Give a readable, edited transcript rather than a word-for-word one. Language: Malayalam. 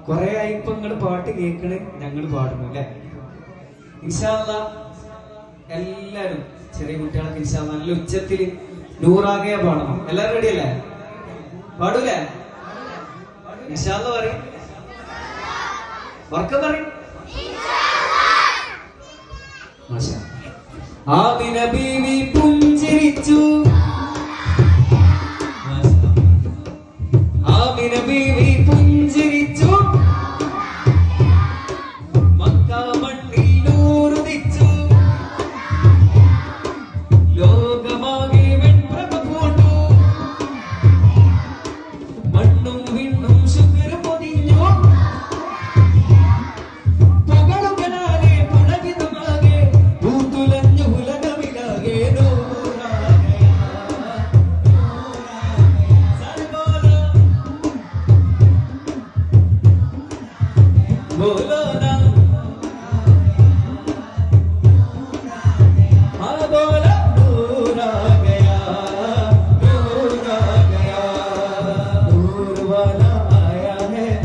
കൊറേ ആയി ഇപ്പൊ നിങ്ങള് പാട്ട് കേൾക്കണ്, ഞങ്ങള് പാടുന്നു അല്ലെ? ഇൻഷാ അല്ലാഹ് എല്ലാരും ചെറിയ കുട്ടികളൊക്കെ ഇൻഷാ അല്ലാഹ് നല്ല ഉച്ചത്തില് നൂറാകെ പാടണം. എല്ലാരും റെഡി അല്ലേ? പാടൂലേ? ഇൻഷാ അല്ലാഹ് പറയും, ഉറക്കെ പറയും. ആമിന ബീവി പുഞ്ചിരിച്ചു, ആമിന ബീവി പുഞ്ചിരിച്ചു, മക്ക മണ്ണിൽ നൂറുദിച്ചു, ലോകമാകെ വെൺപ്രഭ പൂണ്ടു, മണ്ണും വിണ്ണും ശുക്ർ പൊതിഞ്ഞു, പുകളുകളാലെ പുളകിതമാകെ പൂത്തുലഞ്ഞു ഉലകമിലാകെ बोलो